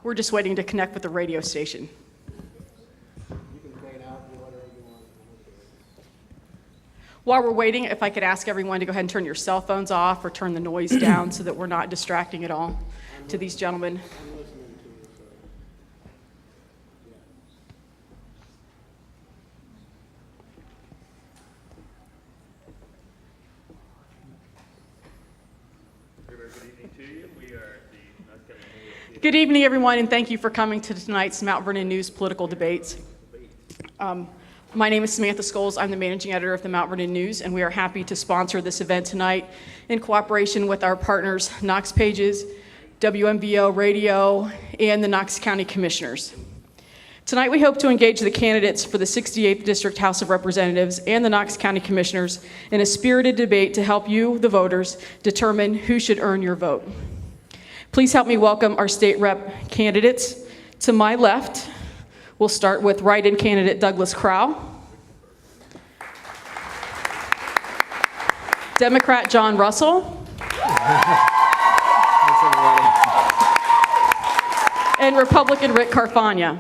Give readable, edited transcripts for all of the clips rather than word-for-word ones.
We're just waiting to connect with the radio station. While we're waiting, if I could ask everyone to go ahead and turn your cell phones off or turn the noise down so that we're not distracting at all to these gentlemen. Good evening, everyone, and thank you for coming to tonight's Mount Vernon News political debates. My name is Samantha Scholes. I'm the managing editor of the Mount Vernon News, and we are happy to sponsor this event tonight in cooperation with our partners, Knox Pages, WMVO Radio, and the Knox County Commissioners. Tonight, we hope to engage the candidates for the 68th District House of Representatives and the Knox County Commissioners in a spirited debate to help you, the voters, determine who should earn your vote. Please help me welcome our state rep candidates. To my left, we'll start with write-in candidate Douglas Crow, Democrat John Russell, and Republican Rick Carfagna.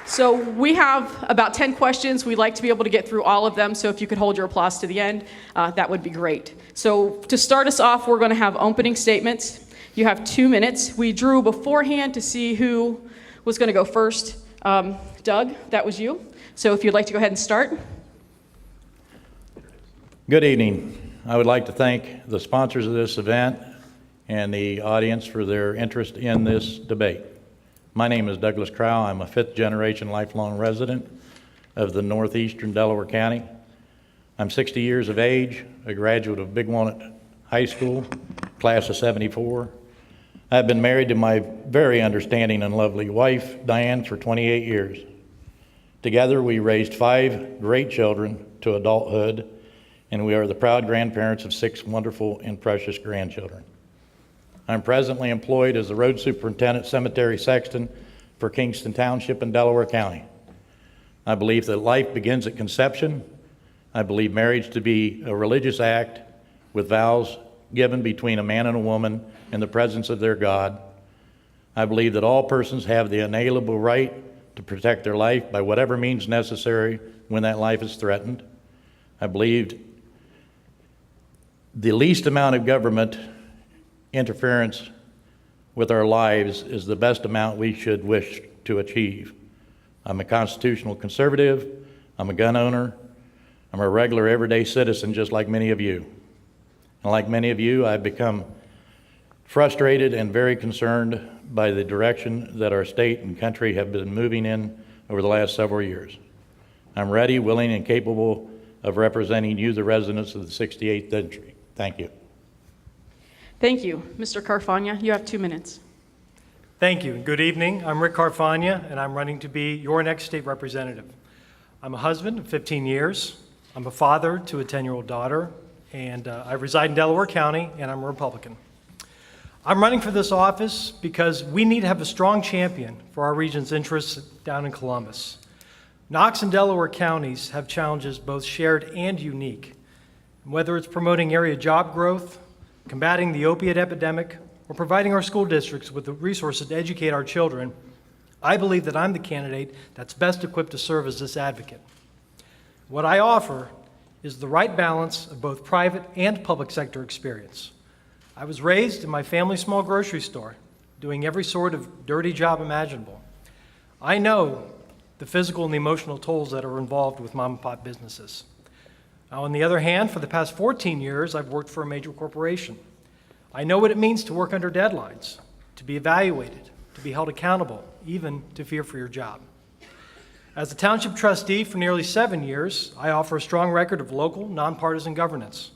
So we have about 10 questions. We'd like to be able to get through all of them, so if you could hold your applause to the end, that would be great. So to start us off, we're going to have opening statements. You have 2 minutes. We drew beforehand to see who was going to go first. Doug, that was you. So if you'd like to go ahead and start. Good evening. I would like to thank the sponsors of this event and the audience for their interest in this debate. My name is Douglas Crow. I'm a fifth-generation lifelong resident of the northeastern Delaware County. I'm 60 years of age, a graduate of Big Walnut High School, class of '74. I've been married to my very understanding and lovely wife, Diane, for 28 years. Together, we raised 5 great children to adulthood, and we are the proud grandparents of 6 wonderful and precious grandchildren. I'm presently employed as the road superintendent cemetery sexton for Kingston Township in Delaware County. I believe that life begins at conception. I believe marriage to be a religious act with vows given between a man and a woman in the presence of their God. I believe that all persons have the inalienable right to protect their life by whatever means necessary when that life is threatened. I believe the least amount of government interference with our lives is the best amount we should wish to achieve. I'm a constitutional conservative. I'm a gun owner. I'm a regular everyday citizen just like many of you. And like many of you, I've become frustrated and very concerned by the direction that our state and country have been moving in over the last several years. I'm ready, willing, and capable of representing you, the residents of the 68th District. Thank you. Thank you. Mr. Carfagna, you have 2 minutes. Thank you. Good evening. I'm Rick Carfagna, and I'm running to be your next state representative. I'm a husband of 15 years. I'm a father to a 10-year-old daughter, and I reside in Delaware County, and I'm a Republican. I'm running for this office because we need to have a strong champion for our region's interests down in Columbus. Knox and Delaware counties have challenges both shared and unique. Whether it's promoting area job growth, combating the opiate epidemic, or providing our school districts with the resources to educate our children, I believe that I'm the candidate that's best equipped to serve as this advocate. What I offer is the right balance of both private and public sector experience. I was raised in my family's small grocery store, doing every sort of dirty job imaginable. I know the physical and the emotional tolls that are involved with mom and pop businesses. Now, on the other hand, for the past 14 years, I've worked for a major corporation. I know what it means to work under deadlines, to be evaluated, to be held accountable, even to fear for your job. As a township trustee for nearly 7 years, I offer a strong record of local, nonpartisan governance.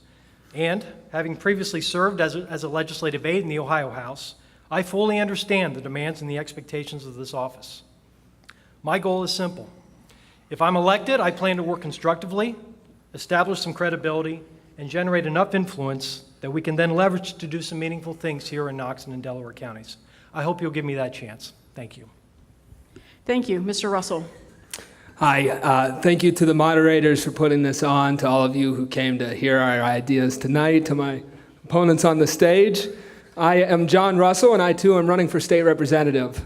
And having previously served as a legislative aide in the Ohio House, I fully understand the demands and the expectations of this office. My goal is simple. If I'm elected, I plan to work constructively, establish some credibility, and generate enough influence that we can then leverage to do some meaningful things here in Knox and in Delaware counties. I hope you'll give me that chance. Thank you. Thank you. Mr. Russell. Hi, thank you to the moderators for putting this on, to all of you who came to hear our ideas tonight, to my opponents on the stage. I am John Russell, and I too am running for state representative.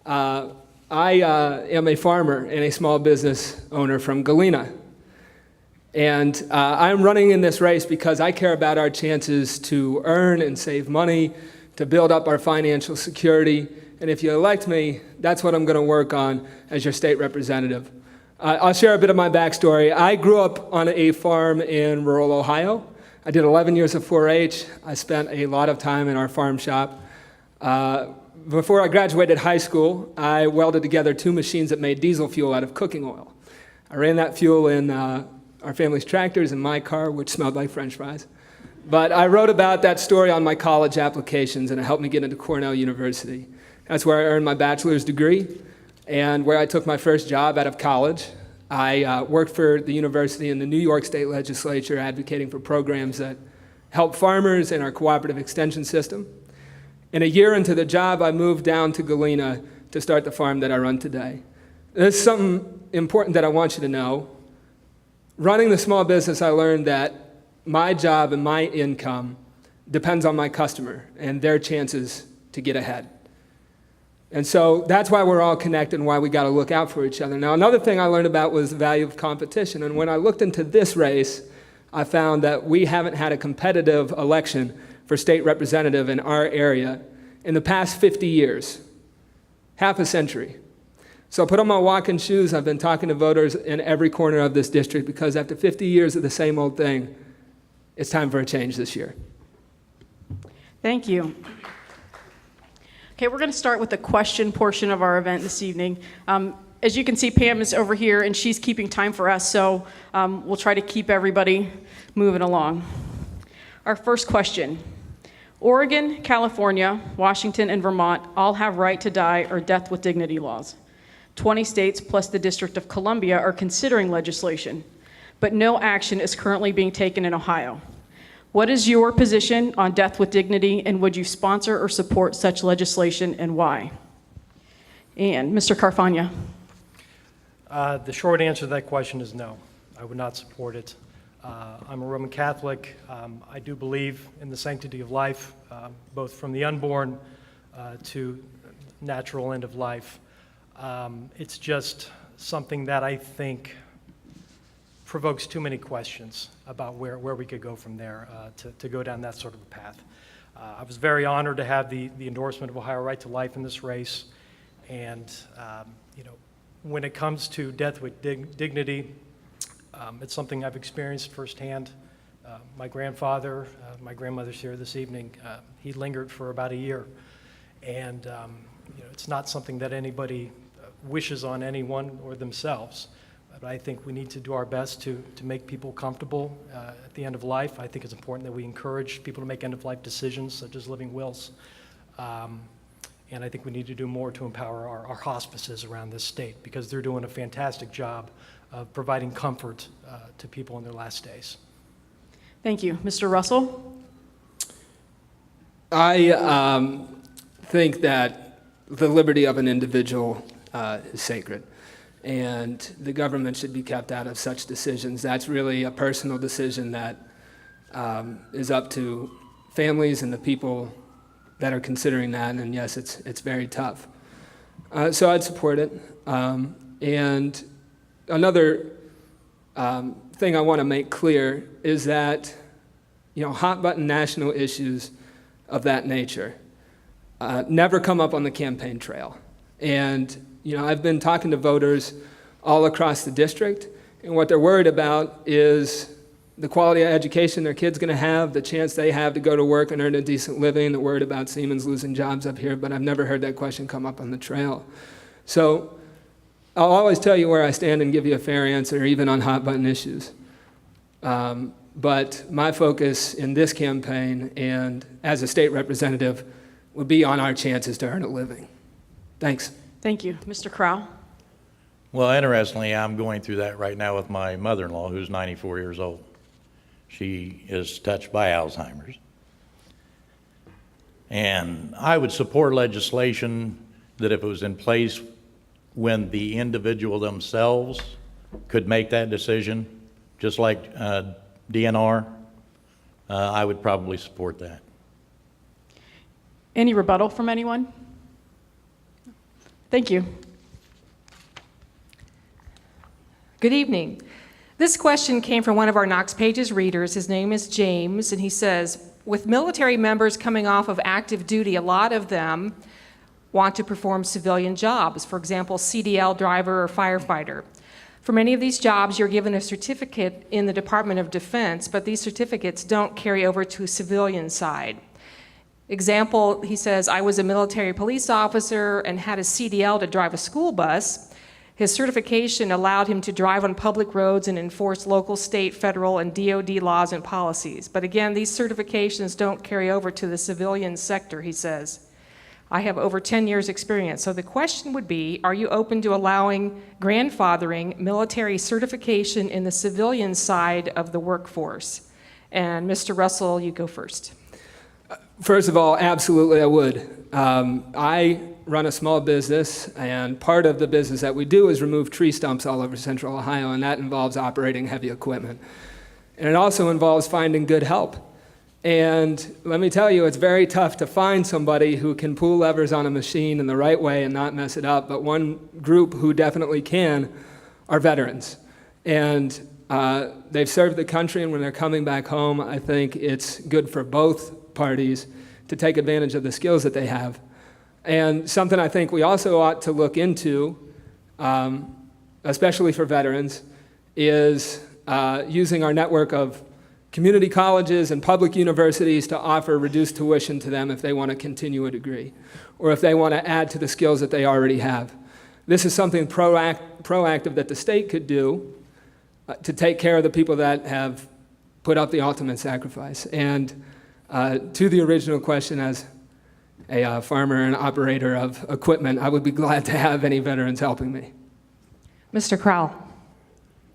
I am a farmer and a small business owner from Galena. And I'm running in this race because I care about our chances to earn and save money, to build up our financial security. And if you elect me, that's what I'm going to work on as your state representative. I'll share a bit of my backstory. I grew up on a farm in rural Ohio. I did 11 years of 4-H. I spent a lot of time in our farm shop. Before I graduated high school, I welded together 2 machines that made diesel fuel out of cooking oil. I ran that fuel in our family's tractors and my car, which smelled like French fries. But I wrote about that story on my college applications, and it helped me get into Cornell University. That's where I earned my bachelor's degree and where I took my first job out of college. I worked for the university in the New York State Legislature advocating for programs that help farmers in our cooperative extension system. And a year into the job, I moved down to Galena to start the farm that I run today. There's something important that I want you to know. Running the small business, I learned that my job and my income depends on my customer and their chances to get ahead. And so that's why we're all connected and why we got to look out for each other. Now, another thing I learned about was the value of competition. And when I looked into this race, I found that we haven't had a competitive election for state representative in our area in the past 50 years, half a century. So I put on my walking shoes. I've been talking to voters in every corner of this district because after 50 years of the same old thing, it's time for a change this year. Thank you. Okay, we're going to start with the question portion of our event this evening. As you can see, Pam is over here, and she's keeping time for us, so we'll try to keep everybody moving along. Our first question. Oregon, California, Washington, and Vermont all have right to die or death with dignity laws. 20 states plus the District of Columbia are considering legislation, but no action is currently being taken in Ohio. What is your position on death with dignity, and would you sponsor or support such legislation, and why? And Mr. Carfagna. The short answer to that question is no. I would not support it. I'm a Roman Catholic. I do believe in the sanctity of life, both from the unborn to natural end of life. It's just something that I think provokes too many questions about where we could go from there to go down that sort of a path. I was very honored to have the endorsement of Ohio Right to Life in this race. And, when it comes to death with dignity, it's something I've experienced firsthand. My grandfather, my grandmother's here this evening, he lingered for about a year. And, it's not something that anybody wishes on anyone or themselves. But I think we need to do our best to make people comfortable at the end of life. I think it's important that we encourage people to make end-of-life decisions, such as living wills. And I think we need to do more to empower our hospices around this state because they're doing a fantastic job of providing comfort to people in their last days. Thank you. Mr. Russell? I think that the liberty of an individual is sacred, and the government should be kept out of such decisions. That's really a personal decision that is up to families and the people that are considering that, and yes, it's very tough. So I'd support it. And another thing I want to make clear is that, hot-button national issues of that nature never come up on the campaign trail. And, I've been talking to voters all across the district, and what they're worried about is the quality of education their kid's going to have, the chance they have to go to work and earn a decent living. They're worried about Siemens losing jobs up here, but I've never heard that question come up on the trail. So I'll always tell you where I stand and give you a fair answer, even on hot-button issues. But my focus in this campaign and as a state representative would be on our chances to earn a living. Thanks. Thank you. Mr. Crowell? Well, interestingly, I'm going through that right now with my mother-in-law, who's 94 years old. She is touched by Alzheimer's. And I would support legislation that if it was in place when the individual themselves could make that decision, just like DNR, I would probably support that. Any rebuttal from anyone? Thank you. Good evening. This question came from one of our Knox Pages readers. His name is James, and he says, with military members coming off of active duty, a lot of them want to perform civilian jobs, for example, CDL driver or firefighter. For many of these jobs, you're given a certificate in the Department of Defense, but these certificates don't carry over to civilian side. Example, he says, I was a military police officer and had a CDL to drive a school bus. His certification allowed him to drive on public roads and enforce local, state, federal, and DoD laws and policies. But again, these certifications don't carry over to the civilian sector, he says. I have over 10 years experience. So the question would be, are you open to allowing grandfathering military certification in the civilian side of the workforce? And Mr. Russell, you go first. First of all, absolutely I would. I run a small business, and part of the business that we do is remove tree stumps all over central Ohio, and that involves operating heavy equipment. And it also involves finding good help. And let me tell you, it's very tough to find somebody who can pull levers on a machine in the right way and not mess it up, but one group who definitely can are veterans. And they've served the country, and when they're coming back home, I think it's good for both parties to take advantage of the skills that they have. And something I think we also ought to look into, especially for veterans, is using our network of community colleges and public universities to offer reduced tuition to them if they want to continue a degree, or if they want to add to the skills that they already have. This is something proactive that the state could do to take care of the people that have put up the ultimate sacrifice. And to the original question, as a farmer and operator of equipment, I would be glad to have any veterans helping me. Mr. Crowell.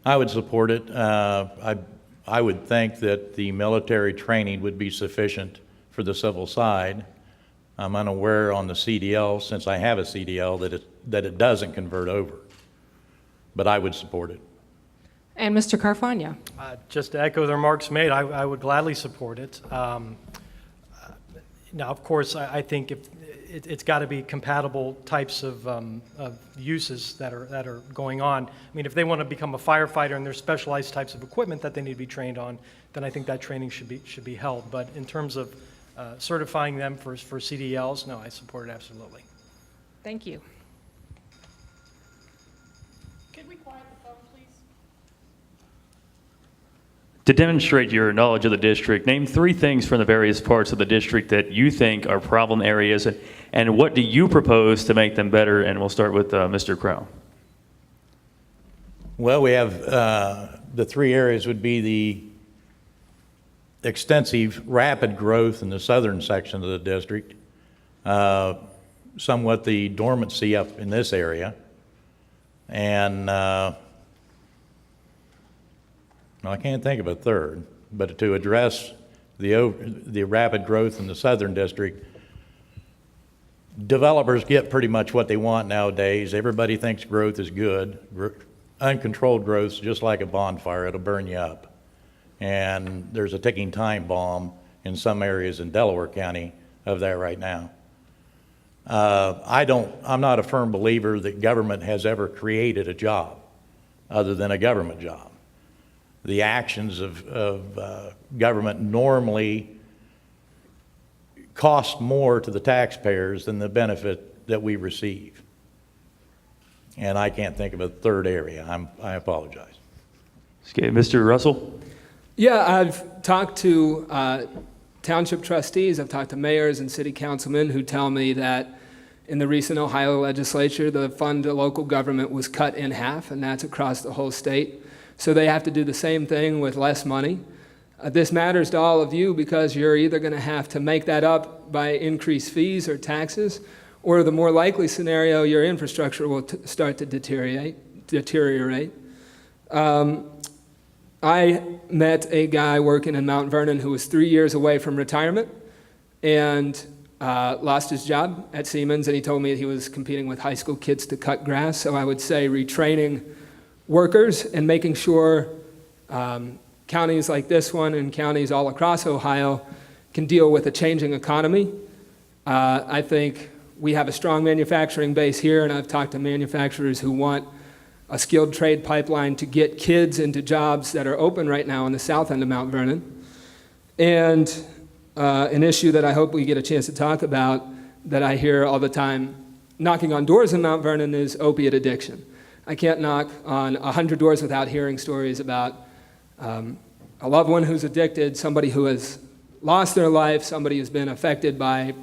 I would support it. I would think that the military training would be sufficient for the civil side. I'm unaware on the CDL, since I have a CDL, that it doesn't convert over. But I would support it. And Mr. Carfagna. Just to echo the remarks made, I would gladly support it. Now, of course, I think it's got to be compatible types of uses that are going on. I mean, if they want to become a firefighter and there's specialized types of equipment that they need to be trained on, then I think that training should be held. But in terms of certifying them for CDLs, no, I support it absolutely. Thank you. Could we quiet the phone, please? To demonstrate your knowledge of the district, name 3 things from the various parts of the district that you think are problem areas, and what do you propose to make them better? And we'll start with Mr. Crow. Well, we have the 3 areas would be the extensive rapid growth in the southern section of the district, somewhat the dormancy up in this area, and I can't think of a third, but to address the rapid growth in the southern district, developers get pretty much what they want nowadays. Everybody thinks growth is good. Uncontrolled growth is just like a bonfire. It'll burn you up. And there's a ticking time bomb in some areas in Delaware County of that right now. I'm not a firm believer that government has ever created a job other than a government job. The actions of government normally cost more to the taxpayers than the benefit that we receive. And I can't think of a third area. I apologize. Okay, Mr. Russell? Yeah, I've talked to township trustees, I've talked to mayors and city councilmen who tell me that in the recent Ohio legislature, the fund to local government was cut in half, and that's across the whole state. So they have to do the same thing with less money. This matters to all of you because you're either going to have to make that up by increased fees or taxes, or the more likely scenario, your infrastructure will start to deteriorate. I met a guy working in Mount Vernon who was 3 years away from retirement and lost his job at Siemens, and he told me he was competing with high school kids to cut grass. So I would say retraining workers and making sure counties like this one and counties all across Ohio can deal with a changing economy I think we have a strong manufacturing base here, and I've talked to manufacturers who want a skilled trade pipeline to get kids into jobs that are open right now in the south end of Mount Vernon. And an issue that I hope we get a chance to talk about that I hear all the time knocking on doors in Mount Vernon is opiate addiction. I can't knock on 100 doors without hearing stories about a loved one who's addicted, somebody who has lost their life, somebody who's been affected by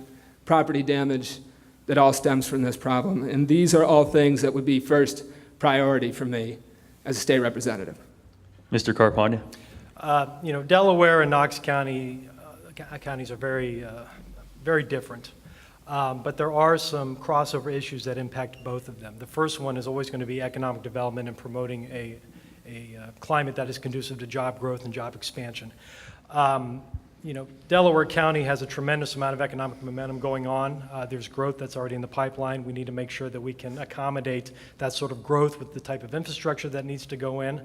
property damage that all stems from this problem. And these are all things that would be first priority for me as a state representative. Mr. Carpagna? Delaware and Knox County counties are very, very different. But there are some crossover issues that impact both of them. The first one is always going to be economic development and promoting a climate that is conducive to job growth and job expansion. Delaware County has a tremendous amount of economic momentum going on. There's growth that's already in the pipeline. We need to make sure that we can accommodate that sort of growth with the type of infrastructure that needs to go in.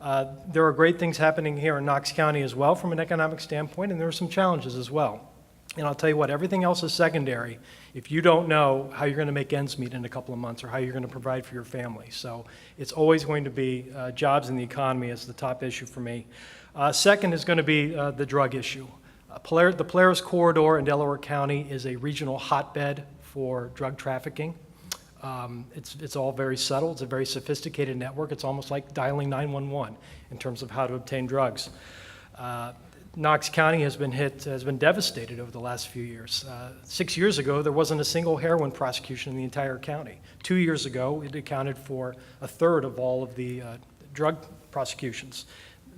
There are great things happening here in Knox County as well from an economic standpoint, and there are some challenges as well. And I'll tell you what, everything else is secondary if you don't know how you're going to make ends meet in a couple of months or how you're going to provide for your family. So it's always going to be jobs and the economy as the top issue for me. Second is going to be the drug issue. The Polaris Corridor in Delaware County is a regional hotbed for drug trafficking. It's all very subtle. It's a very sophisticated network. It's almost like dialing 911 in terms of how to obtain drugs. Knox County has been devastated over the last few years. 6 years ago, there wasn't a single heroin prosecution in the entire county. 2 years ago, it accounted for a third of all of the drug prosecutions.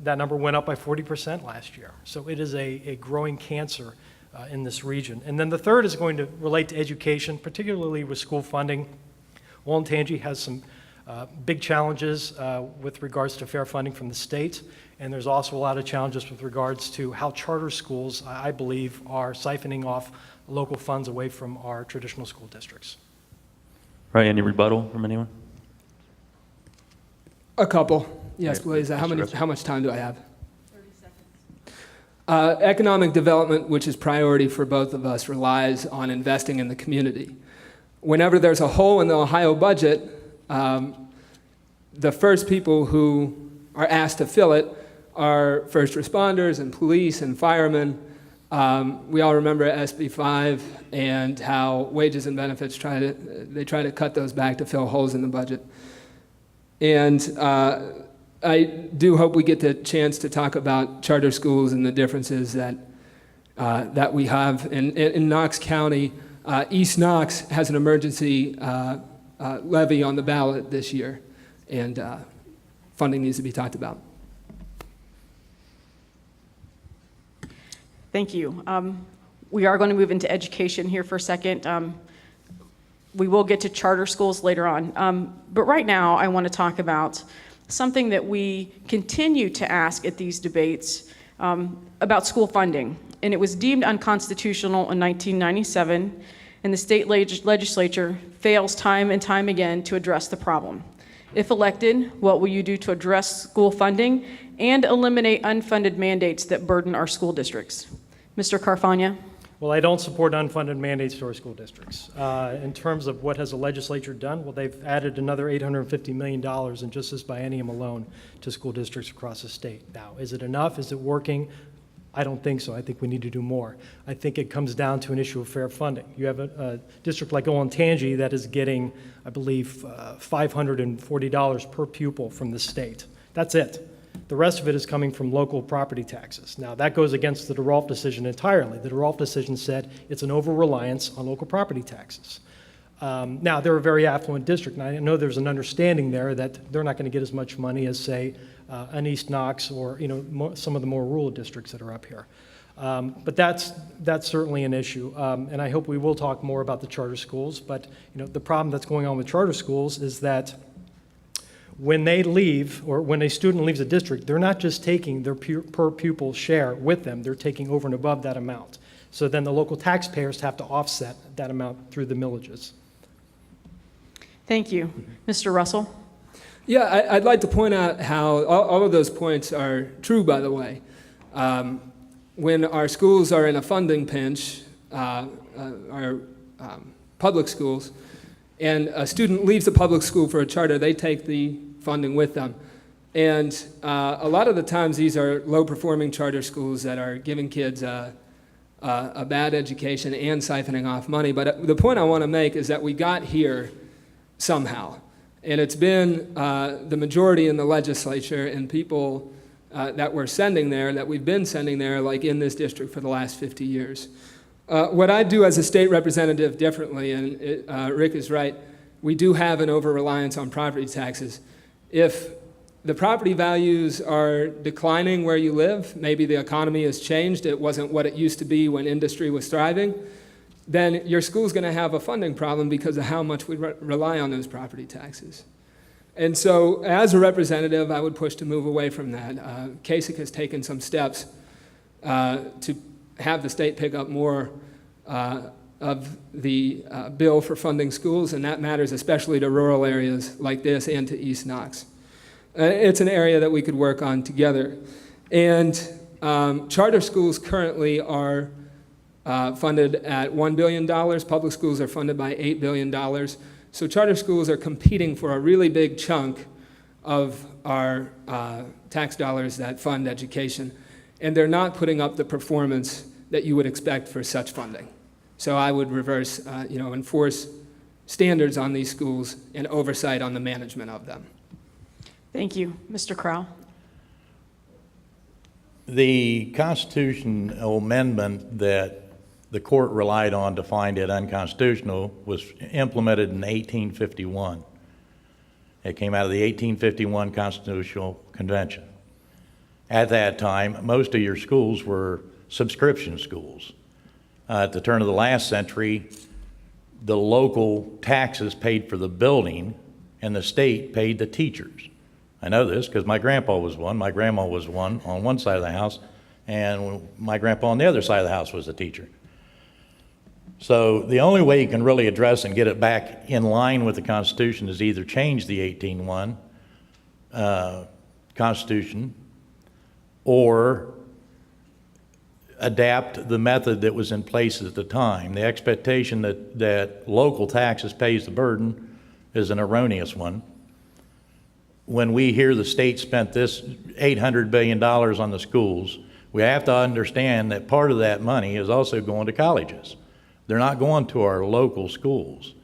That number went up by 40% last year. So it is a growing cancer in this region. And then the third is going to relate to education, particularly with school funding. Olentangy has some big challenges with regards to fair funding from the state, and there's also a lot of challenges with regards to how charter schools, I believe, are siphoning off local funds away from our traditional school districts. Right, any rebuttal from anyone? A couple. Yes, Right. please. Mr. Russell. How much time do I have? 30 seconds. Economic development, which is priority for both of us, relies on investing in the community. Whenever there's a hole in the Ohio budget, the first people who are asked to fill it are first responders and police and firemen. We all remember SB 5 and how wages and benefits try to cut those back to fill holes in the budget. And I do hope we get the chance to talk about charter schools and the differences that we have in Knox County. East Knox has an emergency levy on the ballot this year, and funding needs to be talked about. Thank you. We are going to move into education here for a second. We will get to charter schools later on. But right now, I want to talk about something that we continue to ask at these debates about school funding. And it was deemed unconstitutional in 1997, and the state legislature fails time and time again to address the problem. If elected, what will you do to address school funding and eliminate unfunded mandates that burden our school districts? Mr. Carfagna? Well, I don't support unfunded mandates to our school districts. In terms of what has the legislature done, well, they've added another $850 million in just this biennium alone to school districts across the state. Now, is it enough? Is it working? I don't think so. I think we need to do more. I think it comes down to an issue of fair funding. You have a district like Olentangy that is getting, I believe, $540 per pupil from the state. That's it. The rest of it is coming from local property taxes. Now, that goes against the DeRolf decision entirely. The DeRolf decision said it's an over-reliance on local property taxes. Now, they're a very affluent district, and I know there's an understanding there that they're not going to get as much money as, say, an East Knox or some of the more rural districts that are up here. But that's certainly an issue, and I hope we will talk more about the charter schools. But the problem that's going on with charter schools is that when they leave, or when a student leaves a district, they're not just taking their per pupil share with them, they're taking over and above that amount. So then the local taxpayers have to offset that amount through the millages. Thank you. Mr. Russell? Yeah, I'd like to point out how all of those points are true, by the way. When our schools are in a funding pinch, public schools, and a student leaves the public school for a charter, they take the funding with them. And a lot of the times these are low-performing charter schools that are giving kids a bad education and siphoning off money. But the point I want to make is that we got here somehow. And it's been the majority in the legislature and people that we're sending there, that we've been sending there, like in this district for the last 50 years. What I do as a state representative differently, and Rick is right, we do have an over-reliance on property taxes. If the property values are declining where you live, maybe the economy has changed, it wasn't what it used to be when industry was thriving, then your school's going to have a funding problem because of how much we rely on those property taxes. And so as a representative, I would push to move away from that. Kasich has taken some steps to have the state pick up more of the bill for funding schools, and that matters especially to rural areas like this and to East Knox. It's an area that we could work on together. And charter schools currently are funded at $1 billion. Public schools are funded by $8 billion. So charter schools are competing for a really big chunk of our tax dollars that fund education. And they're not putting up the performance that you would expect for such funding. So I would reverse, enforce standards on these schools and oversight on the management of them. Thank you. Mr. Crowell? The constitutional amendment that the court relied on to find it unconstitutional was implemented in 1851. It came out of the 1851 Constitutional Convention. At that time, most of your schools were subscription schools. At the turn of the last century, the local taxes paid for the building and the state paid the teachers. I know this because my grandpa was one, my grandma was one on one side of the house, and my grandpa on the other side of the house was a teacher. So the only way you can really address and get it back in line with the Constitution is either change the 1801 Constitution or adapt the method that was in place at the time. The expectation that local taxes pays the burden is an erroneous one. When we hear the state spent this $800 billion on the schools, we have to understand that part of that money is also going to colleges. They're not going to our local schools.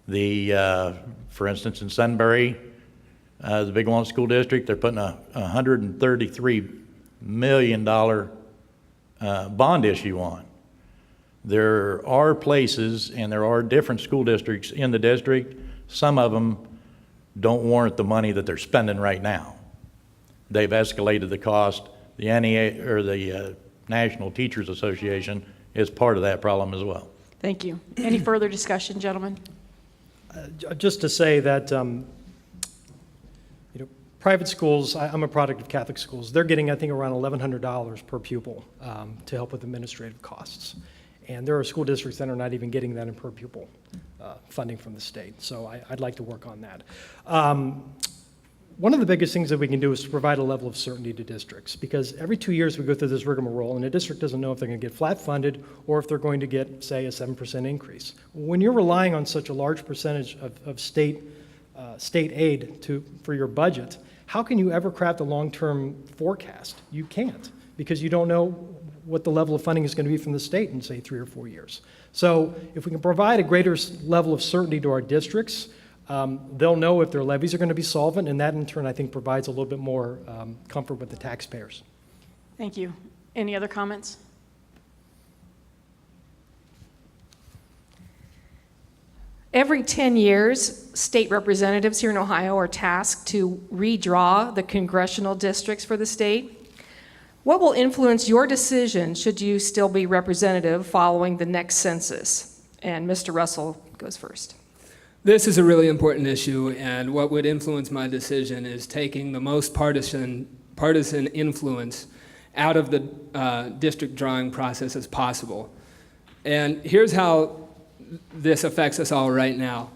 For instance, in Sunbury, the Big Walnut School District, they're putting a $133 million bond issue on. There are places and there are different school districts in the district. Some of them don't warrant the money that they're spending right now. They've escalated the cost. The NEA, or the National Teachers Association, is part of that problem as well. Thank you. Any further discussion, gentlemen? Just to say that, private schools, I'm a product of Catholic schools, they're getting, I think, around $1,100 per pupil to help with administrative costs. And there are school districts that are not even getting that in per pupil funding from the state. So I'd like to work on that. One of the biggest things that we can do is to provide a level of certainty to districts, because every 2 years we go through this rigmarole and a district doesn't know if they're going to get flat funded or if they're going to get, say, a 7% increase. When you're relying on such a large percentage of state aid for your budget, how can you ever craft a long-term forecast? You can't, because you don't know what the level of funding is going to be from the state in, say, 3 or 4 years. So if we can provide a greater level of certainty to our districts, they'll know if their levies are going to be solvent, and that in turn, I think, provides a little bit more comfort with the taxpayers. Thank you. Any other comments? Every 10 years, state representatives here in Ohio are tasked to redraw the congressional districts for the state. What will influence your decision should you still be representative following the next census? And Mr. Russell goes first. This is a really important issue, and what would influence my decision is taking the most partisan influence out of the district drawing process as possible. And here's how this affects us all right now.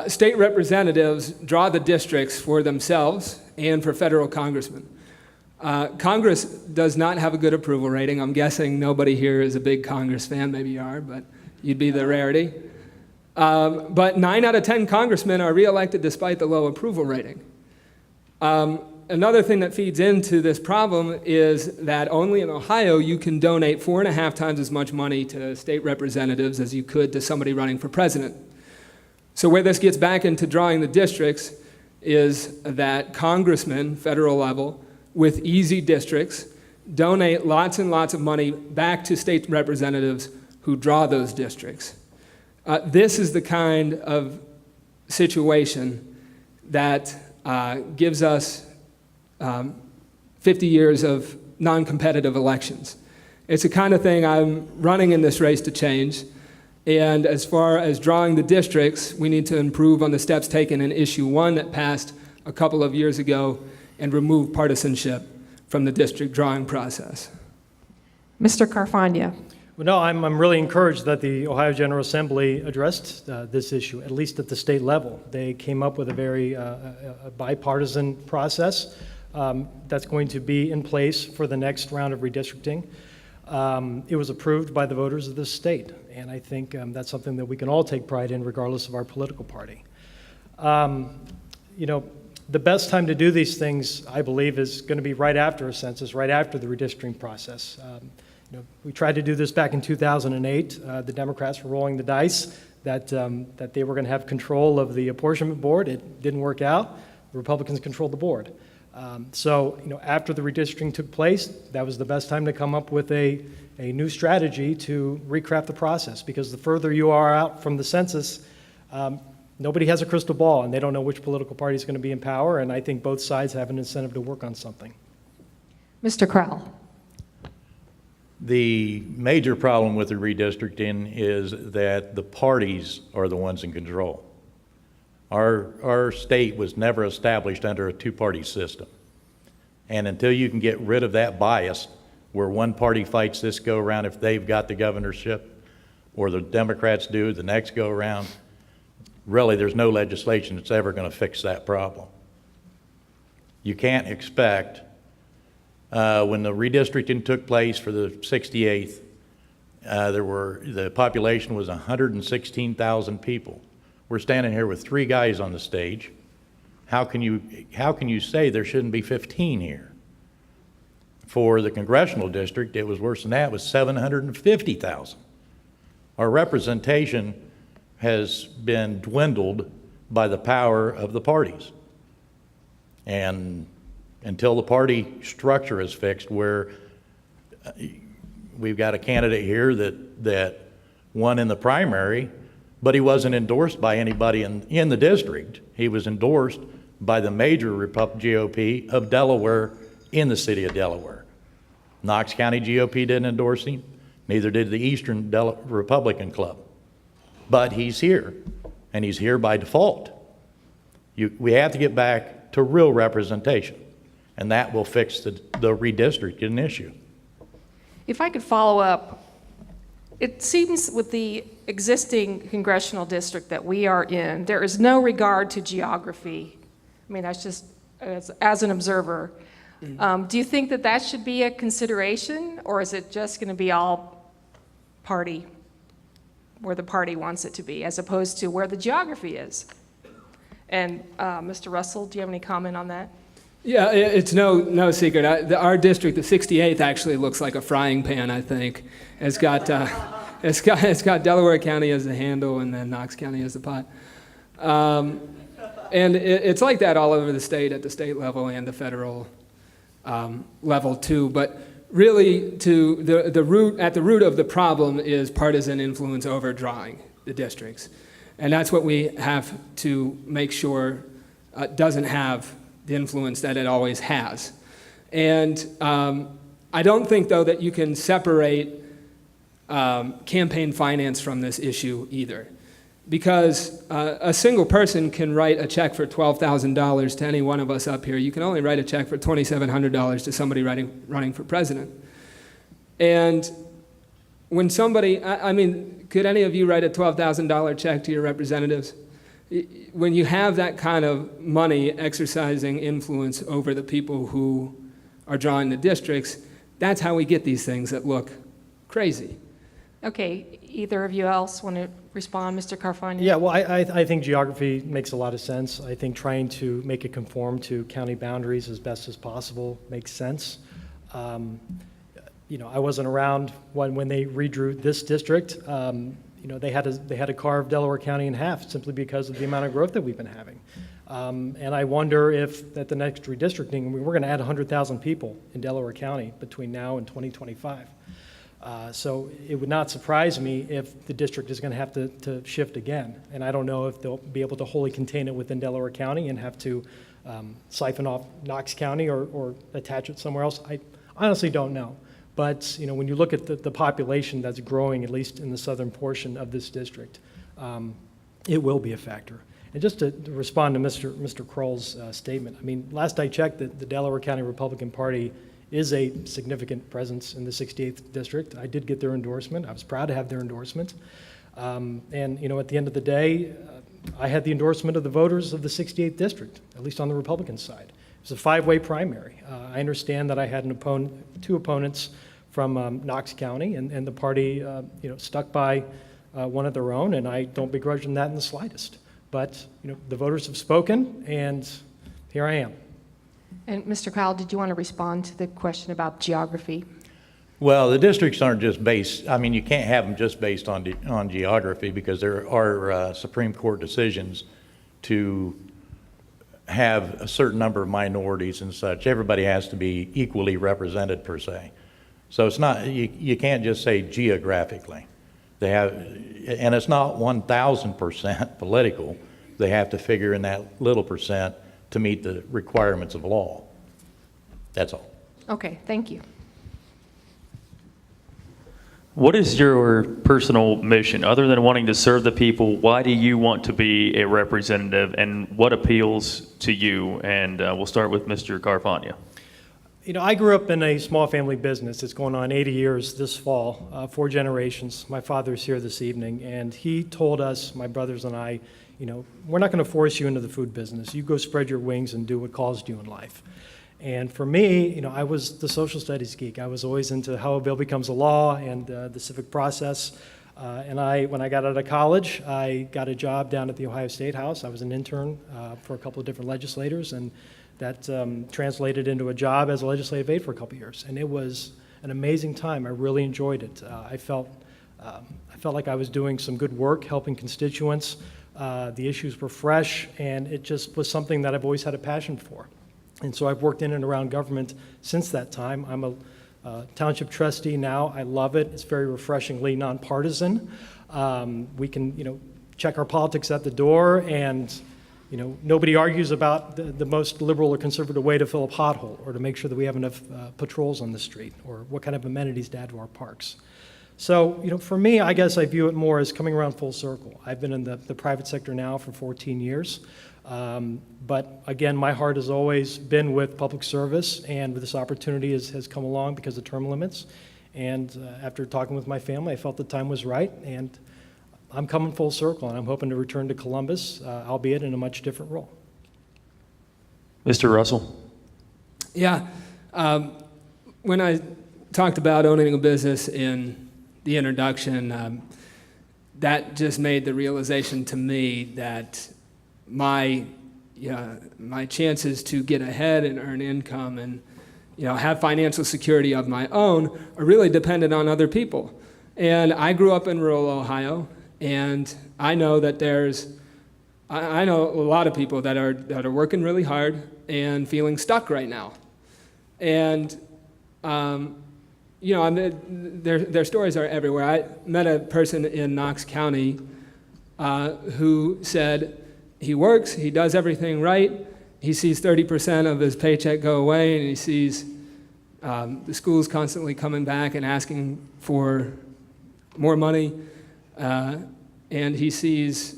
State representatives draw the districts for themselves and for federal congressmen. Congress does not have a good approval rating. I'm guessing nobody here is a big Congress fan. Maybe you are, but you'd be the rarity. But 9 out of 10 congressmen are reelected despite the low approval rating. Another thing that feeds into this problem is that only in Ohio you can donate 4.5 times as much money to state representatives as you could to somebody running for president. So where this gets back into drawing the districts is that congressmen, federal level, with easy districts, donate lots and lots of money back to state representatives who draw those districts. This is the kind of situation that gives us 50 years of non-competitive elections. It's the kind of thing I'm running in this race to change. And as far as drawing the districts, we need to improve on the steps taken in Issue 1 that passed a couple of years ago and remove partisanship from the district drawing process. Mr. Carfagna. Well, no, I'm really encouraged that the Ohio General Assembly addressed this issue, at least at the state level. They came up with a very bipartisan process that's going to be in place for the next round of redistricting. It was approved by the voters of this state, and I think that's something that we can all take pride in regardless of our political party. You know, the best time to do these things, I believe, is going to be right after a census, right after the redistricting process. You know, we tried to do this back in 2008. The Democrats were rolling the dice that they were going to have control of the apportionment board. It didn't work out. The Republicans controlled the board. So, you know, after the redistricting took place, that was the best time to come up with a new strategy to recraft the process, because the further you are out from the census, nobody has a crystal ball, and they don't know which political party is going to be in power, and I think both sides have an incentive to work on something. Mr. Crowell. The major problem with the redistricting is that the parties are the ones in control. Our state was never established under a two-party system. And until you can get rid of that bias where one party fights this go-around if they've got the governorship, or the Democrats do the next go-around, really there's no legislation that's ever going to fix that problem. You can't expect, when the redistricting took place for the 68th, the population was 116,000 people. We're standing here with 3 guys on the stage. How can you say there shouldn't be 15 here? For the congressional district, it was worse than that. It was 750,000. Our representation has been dwindled by the power of the parties. And until the party structure is fixed, where we've got a candidate here that won in the primary, but he wasn't endorsed by anybody in the district. He was endorsed by the major GOP of Delaware in the city of Delaware. Knox County GOP didn't endorse him, neither did the Eastern Republican Club. But he's here, and he's here by default. We have to get back to real representation, and that will fix the redistricting issue. If I could follow up, it seems with the existing congressional district that we are in, there is no regard to geography. I mean, that's just as an observer. Do you think that that should be a consideration, or is it just going to be all party, where the party wants it to be, as opposed to where the geography is? And Mr. Russell, do you have any comment on that? Yeah, it's no secret. Our district, the 68th, actually looks like a frying pan, I think. It's got Delaware County as the handle and then Knox County as the pot. And it's like that all over the state, at the state level and the federal level too. But really, at the root of the problem is partisan influence overdrawing the districts. And that's what we have to make sure doesn't have the influence that it always has. And I don't think, though, that you can separate campaign finance from this issue either. Because a single person can write a check for $12,000 to any one of us up here. You can only write a check for $2,700 to somebody running for president. And when somebody, I mean, could any of you write a $12,000 check to your representatives? When you have that kind of money exercising influence over the people who are drawing the districts, that's how we get these things that look crazy. Okay, either of you else want to respond, Mr. Carfagna? Yeah, well, I think geography makes a lot of sense. I think trying to make it conform to county boundaries as best as possible makes sense. I wasn't around when they redrew this district. They had to carve Delaware County in half simply because of the amount of growth that we've been having. And I wonder if at the next redistricting, we're going to add 100,000 people in Delaware County between now and 2025. So it would not surprise me if the district is going to have to shift again. And I don't know if they'll be able to wholly contain it within Delaware County and have to siphon off Knox County or attach it somewhere else. I honestly don't know. But when you look at the population that's growing, at least in the southern portion of this district, it will be a factor. And just to respond to Mr. Kroll's statement, I mean, last I checked, the Delaware County Republican Party is a significant presence in the 68th district. I did get their endorsement. I was proud to have their endorsement. And at the end of the day, I had the endorsement of the voters of the 68th district, at least on the Republican side. It was a five-way primary. I understand that I had two opponents from Knox County, and the party stuck by one of their own, and I don't begrudge them that in the slightest. But the voters have spoken, and here I am. And Mr. Crowell, did you want to respond to the question about geography? Well, the districts aren't just based, I mean, you can't have them just based on geography, because there are Supreme Court decisions to have a certain number of minorities and such. Everybody has to be equally represented, per se. So it's not, you can't just say geographically. They have, and it's not 1,000% political. They have to figure in that little percent to meet the requirements of law. That's all. Okay, thank you. What is your personal mission? Other than wanting to serve the people, why do you want to be a representative, and what appeals to you? And we'll start with Mr. Carfagna. I grew up in a small family business. It's going on 80 years this fall, 4 generations. My father's here this evening, and he told us, my brothers and I, we're not going to force you into the food business. You go spread your wings and do what calls to you in life. And for me, I was the social studies geek. I was always into how a bill becomes a law and the civic process. And when I got out of college, I got a job down at the Ohio State House. I was an intern for a couple of different legislators, and that translated into a job as a legislative aide for a couple of years. And it was an amazing time. I really enjoyed it. I felt like I was doing some good work, helping constituents. The issues were fresh, and it just was something that I've always had a passion for. And so I've worked in and around government since that time. I'm a township trustee now. I love it. It's very refreshingly nonpartisan. We can, check our politics at the door, and nobody argues about the most liberal or conservative way to fill a pothole, or to make sure that we have enough patrols on the street, or what kind of amenities to add to our parks. So, for me, I guess I view it more as coming around full circle. I've been in the private sector now for 14 years. But again, my heart has always been with public service, and this opportunity has come along because of term limits. And after talking with my family, I felt the time was right, and I'm coming full circle, and I'm hoping to return to Columbus, albeit in a much different role. Mr. Russell. Yeah, when I talked about owning a business in the introduction, that just made the realization to me that my chances to get ahead and earn income and have financial security of my own are really dependent on other people. And I grew up in rural Ohio, and I know that I know a lot of people that are working really hard and feeling stuck right now. And their stories are everywhere. I met a person in Knox County who said, he works, he does everything right, he sees 30% of his paycheck go away, and he sees the schools constantly coming back and asking for more money, and he sees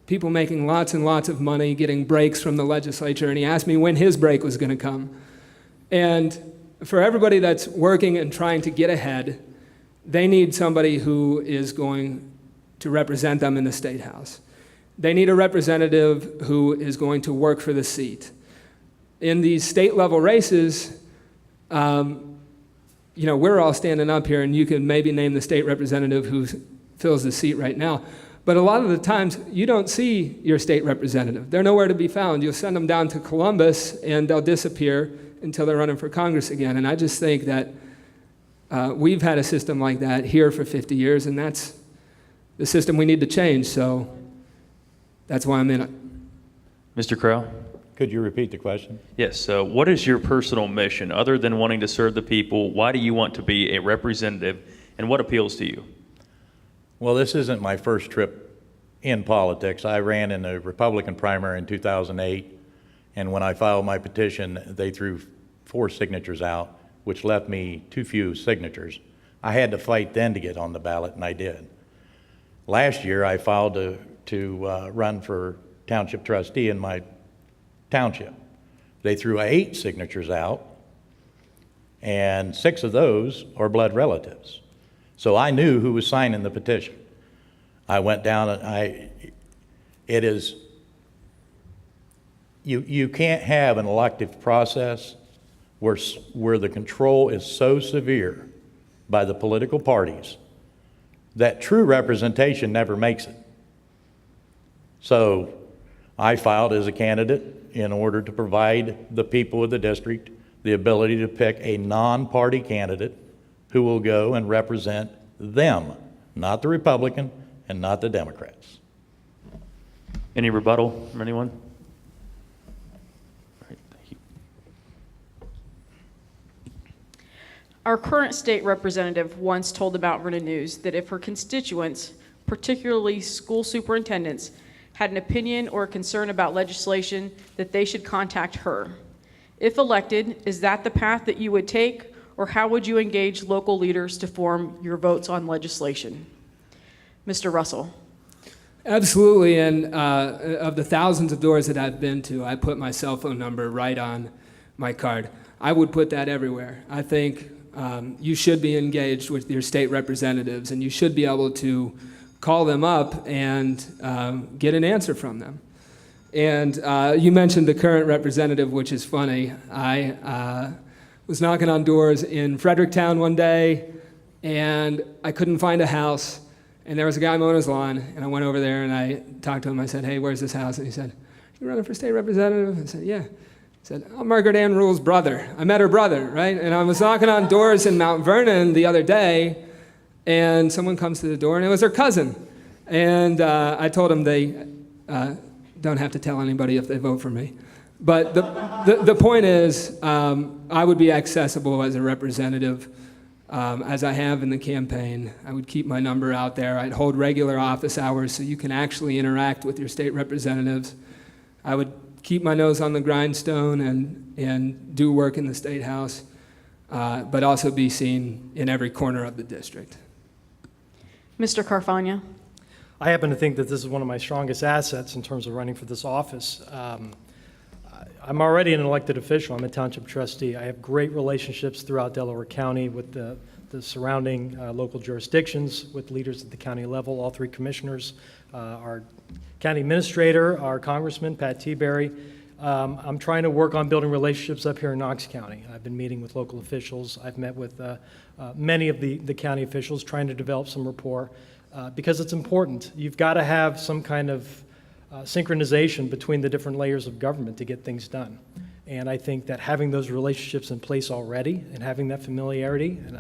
people making lots and lots of money, getting breaks from the legislature, and he asked me when his break was going to come. And for everybody that's working and trying to get ahead, they need somebody who is going to represent them in the State House. They need a representative who is going to work for the seat. In these state-level races, you know, we're all standing up here, and you can maybe name the state representative who fills the seat right now. But a lot of the times, you don't see your state representative. They're nowhere to be found. You'll send them down to Columbus, and they'll disappear until they're running for Congress again. And I just think that we've had a system like that here for 50 years, and that's the system we need to change. So that's why I'm in it. Mr. Crow? Could you repeat the question? Yes, so what is your personal mission? Other than wanting to serve the people, why do you want to be a representative, and what appeals to you? Well, this isn't my first trip in politics. I ran in the Republican primary in 2008, and when I filed my petition, they threw 4 signatures out, which left me too few signatures. I had to fight then to get on the ballot, and I did. Last year, I filed to run for township trustee in my township. They threw 8 signatures out, and 6 of those are blood relatives. So I knew who was signing the petition. I went down and it is, you can't have an elective process where the control is so severe by the political parties that true representation never makes it. So I filed as a candidate in order to provide the people of the district the ability to pick a non-party candidate who will go and represent them, not the Republican and not the Democrats. Any rebuttal from anyone? All right, thank you. Our current state representative once told the Mount Vernon News that if her constituents, particularly school superintendents, had an opinion or a concern about legislation, that they should contact her. If elected, is that the path that you would take, or how would you engage local leaders to form your votes on legislation? Mr. Russell. Absolutely, and of the thousands of doors that I've been to, I put my cell phone number right on my card. I would put that everywhere. I think you should be engaged with your state representatives, and you should be able to call them up and get an answer from them. And you mentioned the current representative, which is funny. I was knocking on doors in Fredericktown one day, and I couldn't find a house. And there was a guy mowing his lawn, and I went over there and I talked to him. I said, "Hey, where's this house?" And he said, "You running for state representative?" I said, "Yeah." He said, "I'm Margaret Ann Rule's brother." I met her brother, right? And I was knocking on doors in Mount Vernon the other day, and someone comes to the door, and it was her cousin. And I told them they don't have to tell anybody if they vote for me. But the point is, I would be accessible as a representative. As I have in the campaign. I would keep my number out there. I'd hold regular office hours so you can actually interact with your state representatives. I would keep my nose on the grindstone and do work in the State House, but also be seen in every corner of the district. Mr. Carfagna. I happen to think that this is one of my strongest assets in terms of running for this office. I'm already an elected official. I'm a township trustee. I have great relationships throughout Delaware County with the surrounding local jurisdictions, with leaders at the county level, all 3 commissioners, our county administrator, our congressman, Pat Teaberry. I'm trying to work on building relationships up here in Knox County. I've been meeting with local officials. I've met with many of the county officials, trying to develop some rapport, because it's important. You've got to have some kind of synchronization between the different layers of government to get things done. And I think that having those relationships in place already and having that familiarity and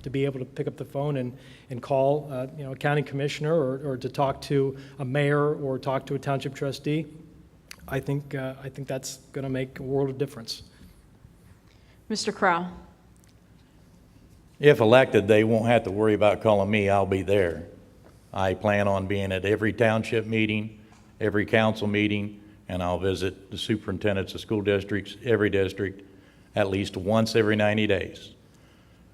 to be able to pick up the phone and call a county commissioner or to talk to a mayor or talk to a township trustee, I think that's going to make a world of difference. Mr. Crow. If elected, they won't have to worry about calling me. I'll be there. I plan on being at every township meeting, every council meeting, and I'll visit the superintendents of school districts, every district, at least once every 90 days.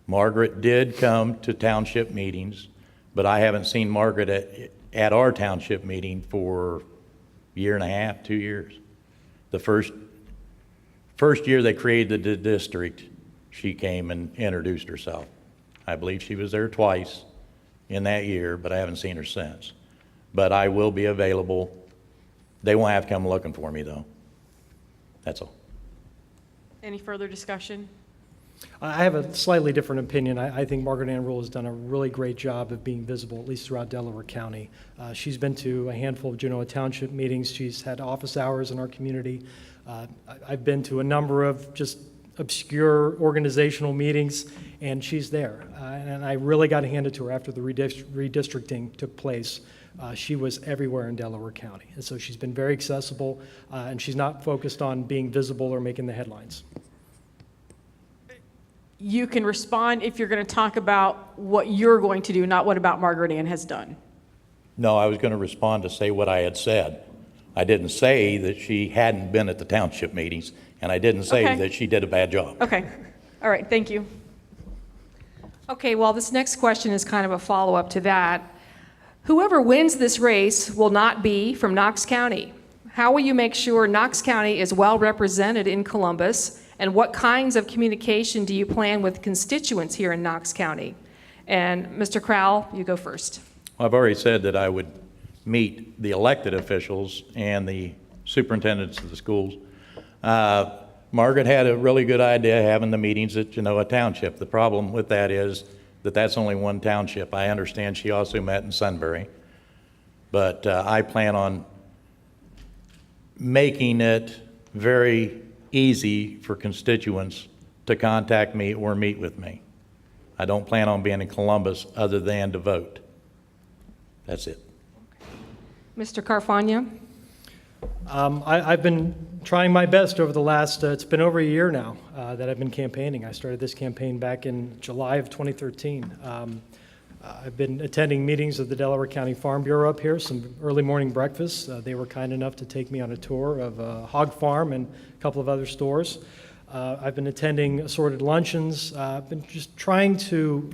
Margaret did come to township meetings, but I haven't seen Margaret at our township meeting for a year and a half, 2 years. The first year they created the district, she came and introduced herself. I believe she was there twice in that year, but I haven't seen her since. But I will be available. They won't have to come looking for me, though. That's all. Any further discussion? I have a slightly different opinion. I think Margaret Ann Rule has done a really great job of being visible, at least throughout Delaware County. She's been to a handful of Genoa Township meetings. She's had office hours in our community. I've been to a number of just obscure organizational meetings, and she's there. And I really got to hand it to her after the redistricting took place. She was everywhere in Delaware County. And so she's been very accessible, and she's not focused on being visible or making the headlines. You can respond if you're going to talk about what you're going to do, not what about Margaret Ann has done. No, I was going to respond to say what I had said. I didn't say that she hadn't been at the township meetings, and I didn't say Okay. that she did a bad job. Okay. All right. Thank you. Okay, well, this next question is kind of a follow-up to that. Whoever wins this race will not be from Knox County. How will you make sure Knox County is well represented in Columbus? And what kinds of communication do you plan with constituents here in Knox County? And Mr. Crowell, you go first. I've already said that I would meet the elected officials and the superintendents of the schools. Margaret had a really good idea having the meetings at Genoa Township. The problem with that is that that's only one township. I understand she also met in Sunbury. But I plan on making it very easy for constituents to contact me or meet with me. I don't plan on being in Columbus other than to vote. That's it. Mr. Carfagna? I've been trying my best over the last, it's been over a year now that I've been campaigning. I started this campaign back in July of 2013. I've been attending meetings of the Delaware County Farm Bureau up here, some early morning breakfasts. They were kind enough to take me on a tour of a hog farm and a couple of other stores. I've been attending assorted luncheons. I've been just trying to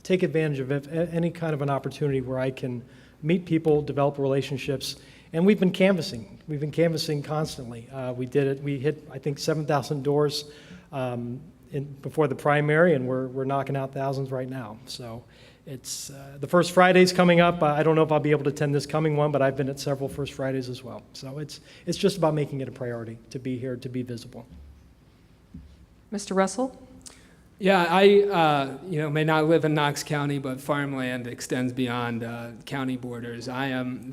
take advantage of any kind of an opportunity where I can meet people, develop relationships, and we've been canvassing. We've been canvassing constantly. We did it. We hit, I think, 7,000 doors before the primary, and we're knocking out thousands right now. So it's the First Friday's coming up. I don't know if I'll be able to attend this coming one, but I've been at several First Fridays as well. So it's just about making it a priority to be here, to be visible. Mr. Russell? Yeah, I may not live in Knox County, but farmland extends beyond county borders. I'm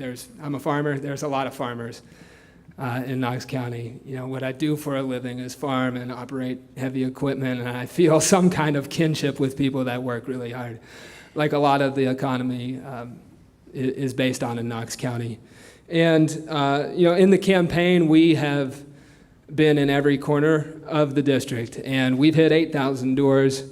a farmer. There's a lot of farmers in Knox County. You know, what I do for a living is farm and operate heavy equipment, and I feel some kind of kinship with people that work really hard. Like a lot of the economy is based on in Knox County. And, in the campaign, we have been in every corner of the district, and we've hit 8,000 doors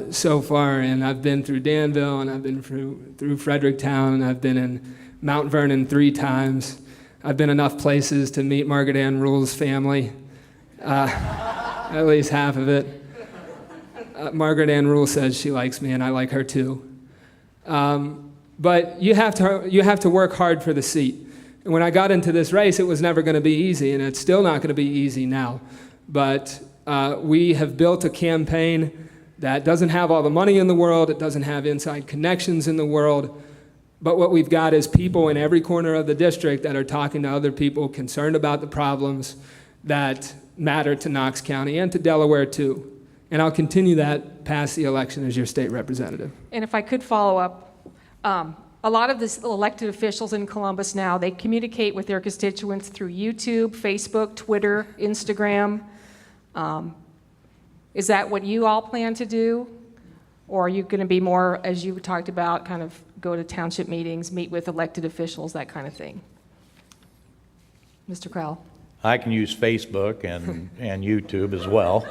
so far, and I've been through Danville, and I've been through Fredericktown, and I've been in Mount Vernon 3 times. I've been enough places to meet Margaret Ann Rule's family, at least half of it. Margaret Ann Rule says she likes me, and I like her too. But you have to work hard for the seat. And when I got into this race, it was never going to be easy, and it's still not going to be easy now. But we have built a campaign that doesn't have all the money in the world, it doesn't have inside connections in the world, but what we've got is people in every corner of the district that are talking to other people, concerned about the problems that matter to Knox County and to Delaware too. And I'll continue that past the election as your state representative. And if I could follow up, a lot of the elected officials in Columbus now, they communicate with their constituents through YouTube, Facebook, Twitter, Instagram. Is that what you all plan to do? Or are you going to be more, as you talked about, kind of go to township meetings, meet with elected officials, that kind of thing? Mr. Crowell? I can use Facebook and YouTube as well.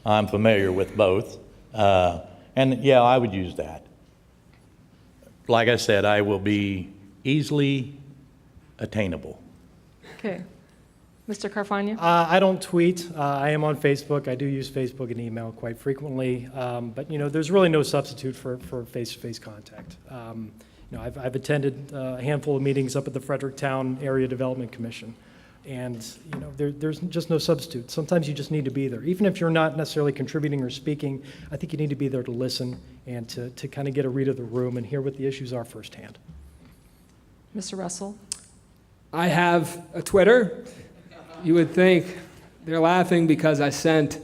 I'm familiar with both. And yeah, I would use that. Like I said, I will be easily attainable. Okay. Mr. Carfagna? I don't tweet. I am on Facebook. I do use Facebook and email quite frequently. But, there's really no substitute for face-to-face contact. I've attended a handful of meetings up at the Fredericktown Area Development Commission. And, there's just no substitute. Sometimes you just need to be there. Even if you're not necessarily contributing or speaking, I think you need to be there to listen and to kind of get a read of the room and hear what the issues are firsthand. Mr. Russell? I have a Twitter. You would think they're laughing because I sent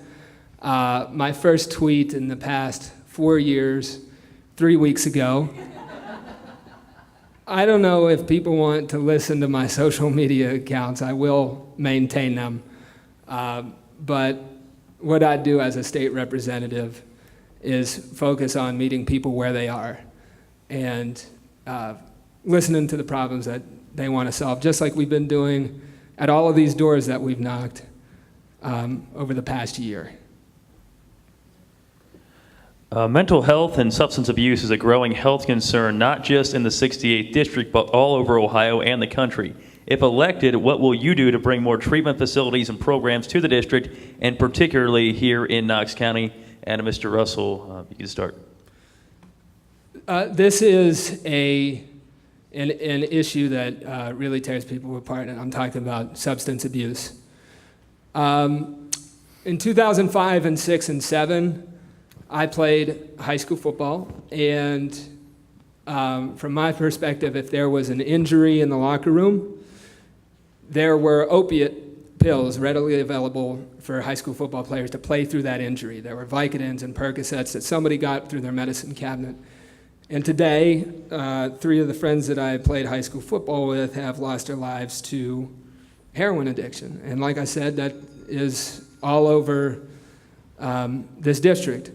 My first tweet in the past 4 years, 3 weeks ago. I don't know if people want to listen to my social media accounts. I will maintain them. But what I do as a state representative is focus on meeting people where they are and listening to the problems that they want to solve, just like we've been doing at all of these doors that we've knocked over the past year. Mental health and substance abuse is a growing health concern, not just in the 68th district, but all over Ohio and the country. If elected, what will you do to bring more treatment facilities and programs to the district, and particularly here in Knox County? And Mr. Russell, you can start. This is an issue that really tears people apart, and I'm talking about substance abuse. In 2005 and 6 and 7, I played high school football, and from my perspective, if there was an injury in the locker room, there were opiate pills readily available for high school football players to play through that injury. There were Vicodins and Percocets that somebody got through their medicine cabinet. And today, 3 of the friends that I played high school football with have lost their lives to heroin addiction. And like I said, that is all over this district.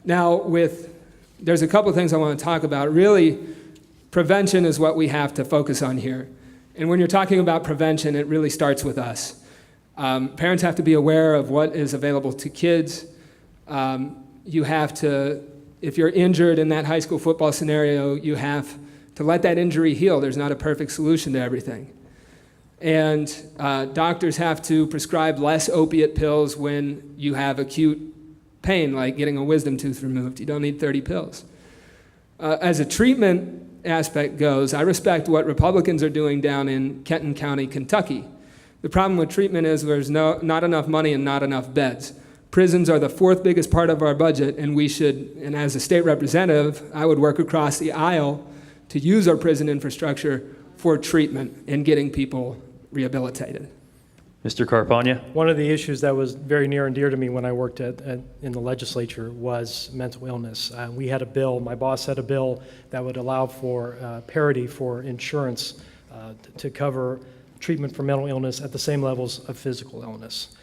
Now, there's a couple things I want to talk about. Really, prevention is what we have to focus on here. And when you're talking about prevention, it really starts with us. Parents have to be aware of what is available to kids. You have to, if you're injured in that high school football scenario, you have to let that injury heal. There's not a perfect solution to everything. And doctors have to prescribe less opiate pills when you have acute pain, like getting a wisdom tooth removed. You don't need 30 pills. As a treatment aspect goes, I respect what Republicans are doing down in Kenton County, Kentucky. The problem with treatment is there's not enough money and not enough beds. Prisons are the 4th biggest part of our budget, and we should, and as a state representative, I would work across the aisle to use our prison infrastructure for treatment and getting people rehabilitated. Mr. Carpagna? One of the issues that was very near and dear to me when I worked in the legislature was mental illness. We had a bill, my boss had a bill that would allow for parity for insurance to cover treatment for mental illness at the same levels of physical illness.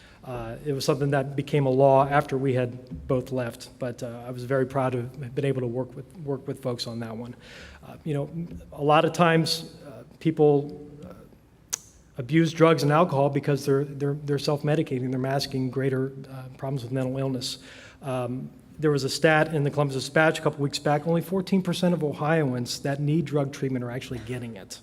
It was something that became a law after we had both left, but I was very proud to have been able to work with folks on that one. A lot of times people abuse drugs and alcohol because they're self-medicating. They're masking greater problems with mental illness. There was a stat in the Columbus Dispatch a couple weeks back, only 14% of Ohioans that need drug treatment are actually getting it.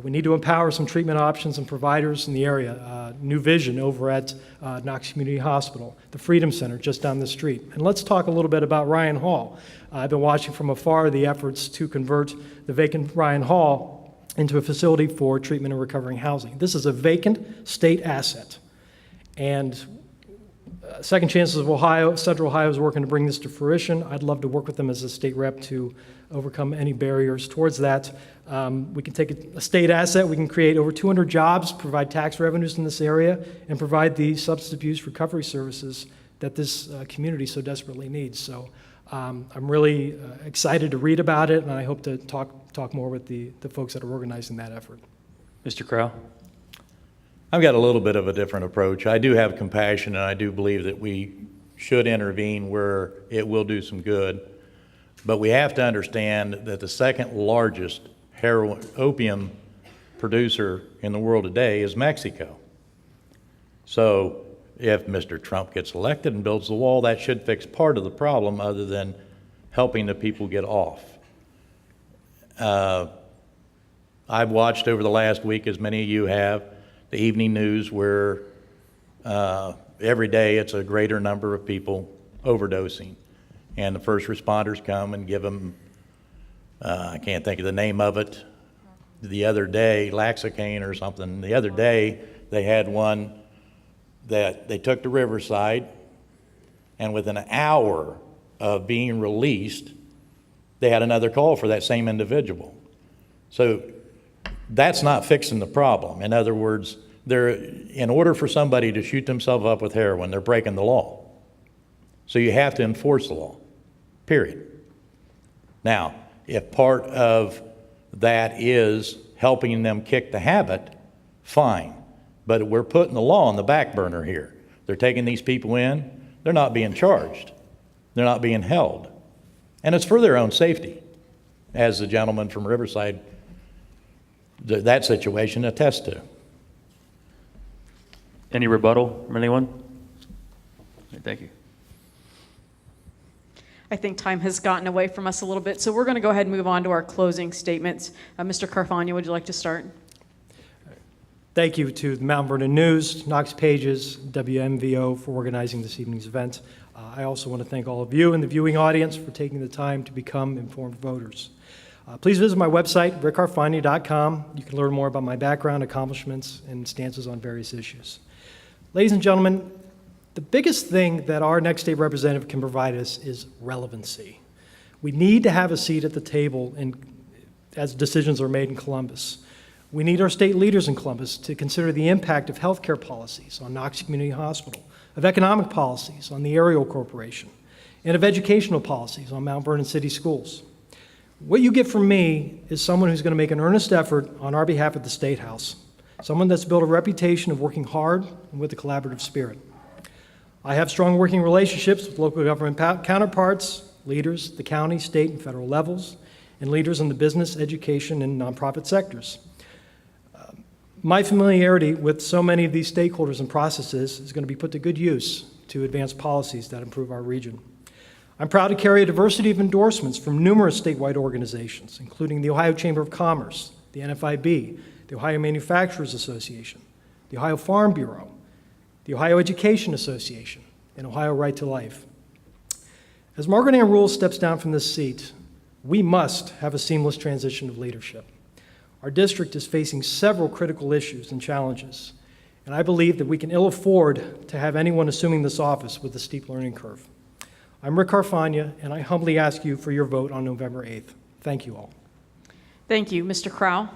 We need to empower some treatment options and providers in the area. New Vision over at Knox Community Hospital, the Freedom Center just down the street. And let's talk a little bit about Ryan Hall. I've been watching from afar the efforts to convert the vacant Ryan Hall into a facility for treatment and recovering housing. This is a vacant state asset. And Second Chances of Ohio, Central Ohio is working to bring this to fruition. I'd love to work with them as a state rep to overcome any barriers towards that. We can take a state asset, we can create over 200 jobs, provide tax revenues in this area, and provide the substance abuse recovery services that this community so desperately needs. So I'm really excited to read about it, and I hope to talk more with the folks that are organizing that effort. Mr. Crow? I've got a little bit of a different approach. I do have compassion, and I do believe that we should intervene where it will do some good. But we have to understand that the second largest opium producer in the world today is Mexico. So if Mr. Trump gets elected and builds the wall, that should fix part of the problem other than helping the people get off. I've watched over the last week, as many of you have, the evening news where every day it's a greater number of people overdosing. And the first responders come and give them, I can't think of the name of it, the other day, Laxacane or something. The other day they had one that they took to Riverside, and within an hour of being released, they had another call for that same individual. So that's not fixing the problem. In other words, in order for somebody to shoot themselves up with heroin, they're breaking the law. So you have to enforce the law, period. Now, if part of that is helping them kick the habit, fine. But we're putting the law on the back burner here. They're taking these people in, they're not being charged, they're not being held. And it's for their own safety, as the gentleman from Riverside, that situation attests to. Any rebuttal from anyone? Thank you. I think time has gotten away from us a little bit, so we're going to go ahead and move on to our closing statements. Mr. Carfagna, would you like to start? Thank you to the Mount Vernon News, Knox Pages, WMVO for organizing this evening's event. I also want to thank all of you in the viewing audience for taking the time to become informed voters. Please visit my website, rickcarfagna.com. You can learn more about my background, accomplishments, and stances on various issues. Ladies and gentlemen, the biggest thing that our next state representative can provide us is relevancy. We need to have a seat at the table as decisions are made in Columbus. We need our state leaders in Columbus to consider the impact of healthcare policies on Knox Community Hospital, of economic policies on the Ariel Corporation, and of educational policies on Mount Vernon City Schools. What you get from me is someone who's going to make an earnest effort on our behalf at the State House, someone that's built a reputation of working hard and with a collaborative spirit. I have strong working relationships with local government counterparts, leaders, the county, state, and federal levels, and leaders in the business, education, and nonprofit sectors. My familiarity with so many of these stakeholders and processes is going to be put to good use to advance policies that improve our region. I'm proud to carry a diversity of endorsements from numerous statewide organizations, including the Ohio Chamber of Commerce, the NFIB, the Ohio Manufacturers Association, the Ohio Farm Bureau, the Ohio Education Association, and Ohio Right to Life. As Margaret Ann Rule steps down from this seat, we must have a seamless transition of leadership. Our district is facing several critical issues and challenges, and I believe that we can ill afford to have anyone assuming this office with a steep learning curve. I'm Rick Carfagna, and I humbly ask you for your vote on November 8th. Thank you all. Thank you. Mr. Crowell?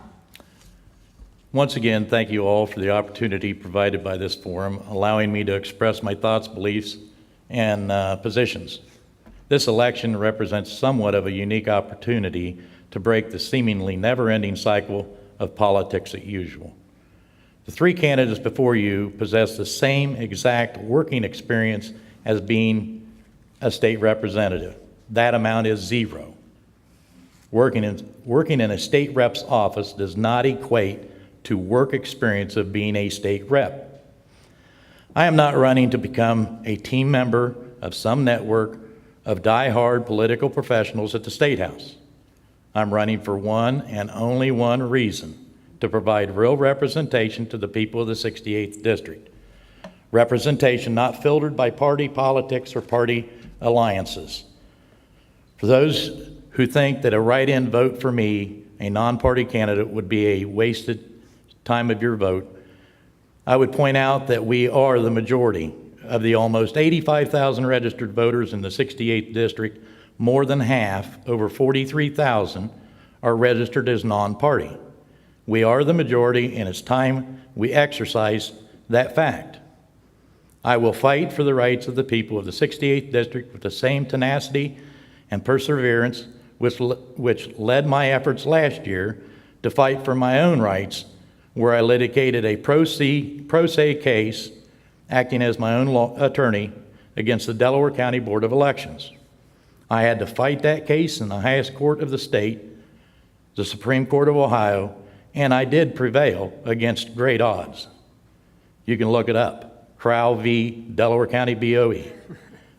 Once again, thank you all for the opportunity provided by this forum, allowing me to express my thoughts, beliefs, and positions. This election represents somewhat of a unique opportunity to break the seemingly never-ending cycle of politics as usual. The three candidates before you possess the same exact working experience as being a state representative. That amount is 0. Working in a state rep's office does not equate to work experience of being a state rep. I am not running to become a team member of some network of die-hard political professionals at the State House. I'm running for one and only one reason: to provide real representation to the people of the 68th District. Representation not filtered by party politics or party alliances. For those who think that a write-in vote for me, a non-party candidate, would be a wasted time of your vote, I would point out that we are the majority of the almost 85,000 registered voters in the 68th District. More than half, over 43,000, are registered as non-party. We are the majority, and it's time we exercise that fact. I will fight for the rights of the people of the 68th District with the same tenacity and perseverance which led my efforts last year to fight for my own rights, where I litigated a pro se case, acting as my own attorney, against the Delaware County Board of Elections. I had to fight that case in the highest court of the state, the Supreme Court of Ohio, and I did prevail against great odds. You can look it up, Crowell v. Delaware County BOE.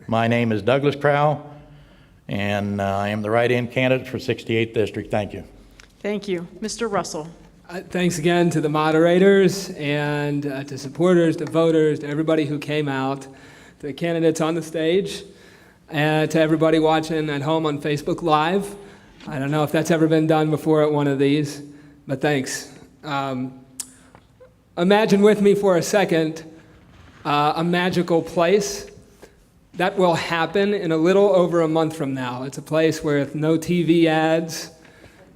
My name is Douglas Crowell, and I am the write-in candidate for 68th District. Thank you. Thank you. Mr. Russell? Thanks again to the moderators and to supporters, to voters, to everybody who came out, to the candidates on the stage, and to everybody watching at home on Facebook Live. I don't know if that's ever been done before at one of these, but thanks. Imagine with me for a second a magical place. That will happen in a little over a month from now. It's a place with no TV ads,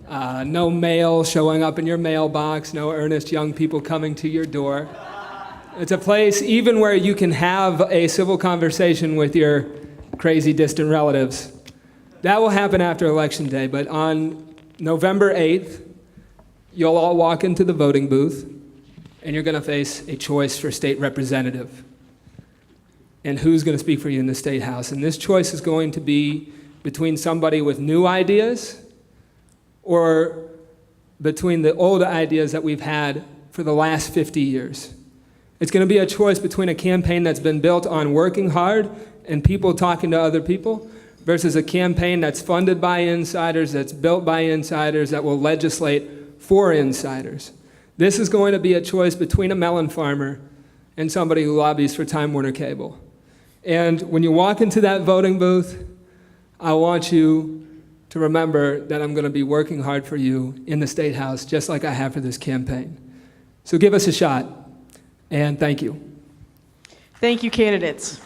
no mail showing up in your mailbox, no earnest young people coming to your door. It's a place even where you can have a civil conversation with your crazy distant relatives. That will happen after Election Day, but on November 8th, you'll all walk into the voting booth, and you're going to face a choice for state representative and who's going to speak for you in the State House. And this choice is going to be between somebody with new ideas or between the old ideas that we've had for the last 50 years. It's going to be a choice between a campaign that's been built on working hard and people talking to other people versus a campaign that's funded by insiders, that's built by insiders, that will legislate for insiders. This is going to be a choice between a melon farmer and somebody who lobbies for Time Warner Cable. And when you walk into that voting booth, I want you to remember that I'm going to be working hard for you in the State House, just like I have for this campaign. So give us a shot, and thank you. Thank you, candidates.